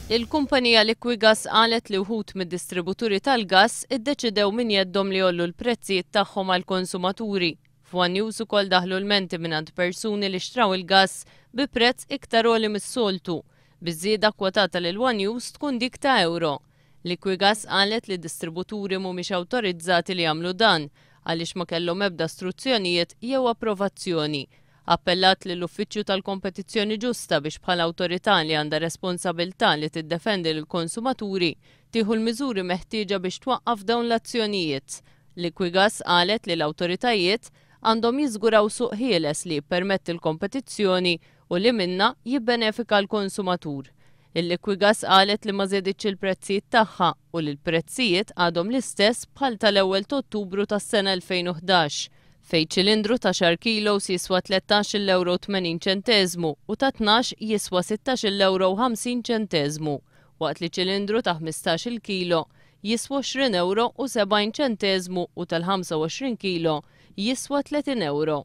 Il-kumpanija Liquigas qalet li wħud mid-distributuri tal-gass iddeċidew min jeddhom li jollu l-prezzijiet tagħhom għall-konsumaturi. F'One News ukoll daħlu l-menti mingħand persuni li xtraw il-gass bi prezz iktar għoli mis-soltu. Biżżieda kwotata lil One News tkun dik ta' euro. Liquigas qalet li distributuri mhumiex awtorizzati li jagħmlu dan għaliex ma kellhom ebda istruzzjonijiet jew approvazzjoni. Appellat lill uffiċċju tal-Kompetizzjoni Ġusta biex bħala awtorità li għandha responsabilità li tiddefendi lill-konsumaturi tieħu l-miżuri meħtieġa biex twaqqaf dawn l-azzjonijiet. Liquigas qalet li l-awtoritajiet għandhom jiżguraw suq ħieles li jippermetti l-kompetizzjoni u li minna jibbenefika l-konsumatur. Il-Liquigas qalet li ma żieditx il-prezzijiet tagħha u li l-prezzijiet għadhom l-istess bħal tal-ewwel ta' Ottubru tas-sena 2011. Fejn ċilindru ta' 10 kilos jiswa 13.80 € u ta' 12 jiswa 16.50 €, waqt li ċilindru ta' 15 kilo jiswa 20 € u 70 ċentesmu u tal-25 kilo jiswa 30 €.